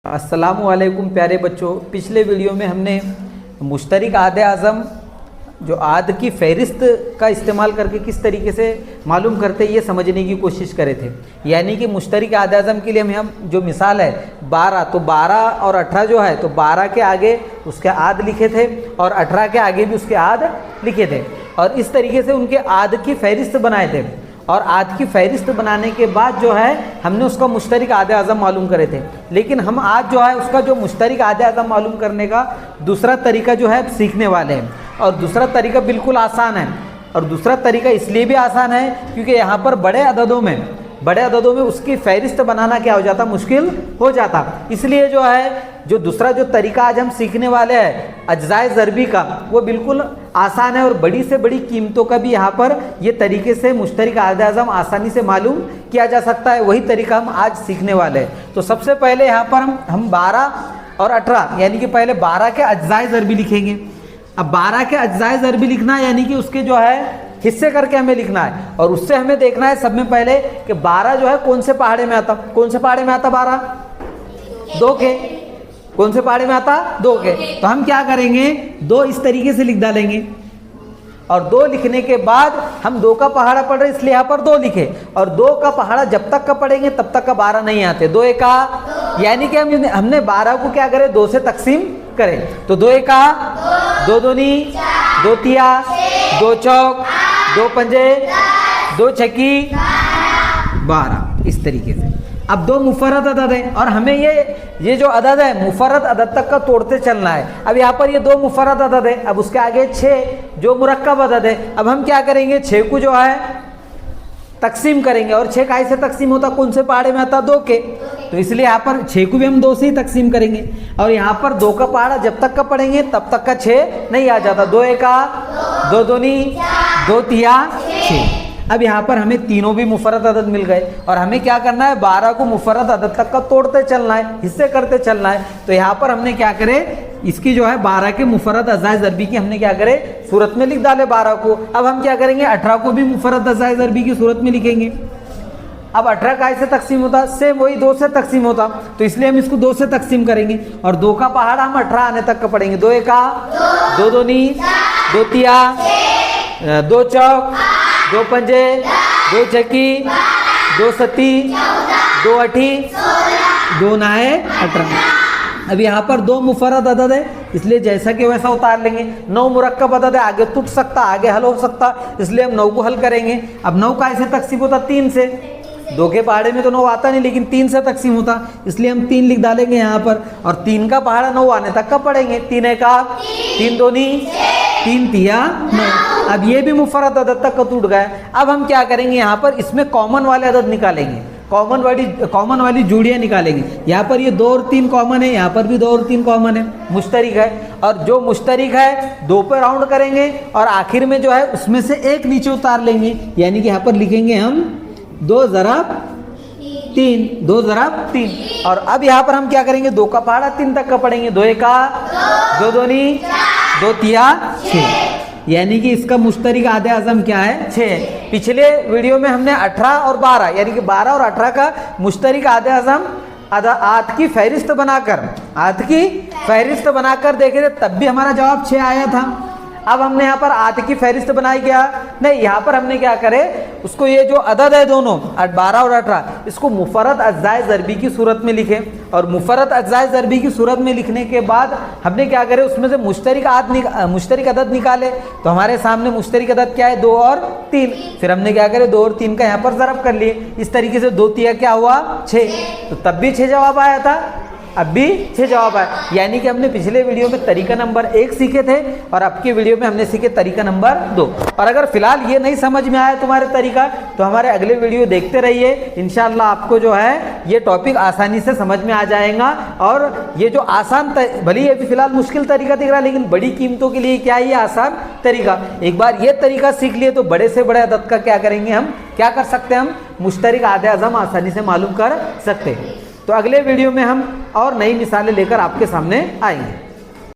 अस्सलामु अलैकुम प्यारे बच्चों। पिछले वीडियो में हमने मुश्तरिक आदे आज़म जो आद की फ़हरिस्त का इस्तेमाल करके किस तरीके से मालूम करते ये समझने की कोशिश करे थे। यानी कि मुश्तरिक आदे आज़म के लिए हम जो मिसाल है 12, तो 12 और 18 जो है तो 12 के आगे उसके आद लिखे थे और 18 के आगे भी उसके आद लिखे थे और इस तरीके से उनके आद की फ़हरिस्त बनाए थे। और आद की फ़हरिस्त बनाने के बाद जो है हमने उसका मुश्तरिक आदे आज़म मालूम करे थे। लेकिन हम आज जो है उसका जो मुश्तरिक आदे आज़म मालूम करने का दूसरा तरीका जो है सीखने वाले हैं। और दूसरा तरीका बिल्कुल आसान है। और दूसरा तरीका इसलिए भी आसान है क्योंकि यहाँ पर बड़े अददों में उसकी फ़हरिस्त बनाना क्या हो जाता, मुश्किल हो जाता। इसलिए जो है जो दूसरा जो तरीका आज हम सीखने वाले हैं अज्जाए ज़रबी का, वो बिल्कुल आसान है और बड़ी से बड़ी कीमतों का भी यहाँ पर ये तरीके से मुश्तरिक आदे आज़म आसानी से मालूम किया जा सकता है। वही तरीका हम आज सीखने वाले हैं। तो सबसे पहले यहाँ पर हम 12 और 18 यानी कि पहले 12 के अज्जाए ज़रबी लिखेंगे। अब 12 के अज्जाए ज़रबी लिखना है यानी कि उसके जो है हिस्से करके हमें लिखना है और उससे हमें देखना है सब में पहले कि 12 जो है कौन से पहाड़े में आता, कौन से पहाड़े में आता 12 2 के, कौन से पहाड़े में आता 2 के। तो हम क्या करेंगे 2 इस तरीके से लिख डालेंगे और 2 लिखने के बाद हम 2 का पहाड़ा पढ़ रहे इसलिए यहाँ पर 2 लिखे और 2 का पहाड़ा जब तक का पढ़ेंगे तब तक का 12 नहीं आते। 2 एका यानी कि हमने 12 को क्या करें 2 से तकसीम करें। तो 2 एका 2 दूनी 2 तिया 2 चौक 2 पंजे 2 छक्की 12 इस तरीके से। अब 2 मुफर्रद अदद है और हमें ये जो अदद है मुफर्रद अदद तक का तोड़ते चलना है। अब यहाँ पर ये 2 मुफर्रद अदद है। अब उसके आगे 6 जो मुरक्कब अदद है। अब हम क्या करेंगे 6 को जो है तकसीम करेंगे और 6 काहे से तकसीम होता, कौन से पहाड़े में आता 2 के। तो इसलिए यहाँ पर 6 को भी हम 2 से ही तकसीम करेंगे और यहाँ पर 2 का पहाड़ा जब तक का पढ़ेंगे तब तक का 6 नहीं आ जाता। 2 एका 2 दूनी 2 तिया 6। अब यहाँ पर हमें तीनों भी मुफर्रद अदद मिल गए और हमें क्या करना है 12 को मुफर्रद अदद तक का तोड़ते चलना है, हिस्से करते चलना है। तो यहाँ पर हमने क्या करे इसकी जो है 12 के मुफर्रद अज्जाए ज़रबी की हमने क्या करे सूरत में लिख डाले 12 को। अब हम क्या करेंगे 18 को भी मुफर्रद अज्जाए ज़रबी की सूरत में लिखेंगे। अब 18 का ऐसे तकसीम होता सेम वही 2 से तकसीम होता, तो इसलिए हम इसको 2 से तकसीम करेंगे और 2 का पहाड़ा हम 18 आने तक का पढ़ेंगे। 2 एका 2 दूनी 2 तिया 2 चौक 2 पंजे 2 छक्की 2 सत्ती 2 अठी 2 नाए 18। अब यहाँ पर 2 मुफर्रद अदद है इसलिए जैसा कि वैसा उतार लेंगे। 9 मुरक्कब अदद है, आगे टूट सकता आगे हल हो सकता इसलिए हम 9 को हल करेंगे। अब 9 का ऐसे तकसीम होता 3 से, 2 के पहाड़े में तो 9 आता नहीं लेकिन 3 से तकसीम होता इसलिए हम 3 लिख डालेंगे यहाँ पर और 3 का पहाड़ा 9 आने तक का पढ़ेंगे। 3 एका 3 दूनी 3 तिया 9। अब ये भी मुफर्रद अदद तक का टूट गया। अब हम क्या करेंगे यहाँ पर इसमें कॉमन वाले अदद निकालेंगे, कॉमन वाली जोड़ियाँ निकालेंगे। यहाँ पर ये 2 और 3 कॉमन है, यहाँ पर भी 2 और 3 कॉमन है, मुश्तरिक है। और जो मुश्तरिक है 2 पर राउंड करेंगे और आखिर में जो है उसमें से एक नीचे उतार लेंगे यानी कि यहाँ पर लिखेंगे हम 2 ज़रब 3 2 ज़रब 3। और अब यहाँ पर हम क्या करेंगे 2 का पहाड़ा 3 तक का पढ़ेंगे। 2 एका 2 दूनी 2 तिया 6 यानी कि इसका मुश्तरिक आदे आज़म क्या है 6। पिछले वीडियो में हमने 18 और 12 यानी कि 12 और 18 का मुश्तरिक आदे आज़म आद की फ़हरिस्त बनाकर देखे थे तब भी हमारा जवाब 6 आया था। अब हमने यहाँ पर आद की फ़हरिस्त बनाई क्या नहीं, यहाँ पर हमने क्या करे उसको ये जो अदद है दोनों 12 और 18 इसको मुफर्रद अज्जाए ज़रबी की सूरत में लिखे और मुफर्रद अज्जाए ज़रबी की सूरत में लिखने के बाद हमने क्या करे उसमें से मुश्तरिक अदद निकाले। तो हमारे सामने मुश्तरिक अदद क्या है 2 और 3। फिर हमने क्या करे 2 और 3 का यहाँ पर ज़रब कर लिए। इस तरीके से 2 तिया क्या हुआ 6, तो तब भी 6 जवाब आया था, अब भी 6 जवाब आए। यानी कि हमने पिछले वीडियो में तरीका नंबर 1 सीखे थे और अब के वीडियो में हमने सीखे तरीका नंबर 2। और अगर फिलहाल ये नहीं समझ में आया तुम्हारे तरीका तो हमारे अगले वीडियो देखते रहिए। इंशाल्लाह आपको जो है ये टॉपिक आसानी से समझ में आ जाएगा। और ये जो आसान भले ये भी फिलहाल मुश्किल तरीका दिख रहा है लेकिन बड़ी कीमतों के लिए क्या है ये आसान तरीका। एक बार ये तरीका सीख लिए तो बड़े से बड़े अदद का क्या करेंगे हम क्या कर सकते हैं हम मुश्तरिक आदे आज़म आसानी से मालूम कर सकते हैं। तो अगले वीडियो में हम और नई मिसालें लेकर आपके सामने आएंगे।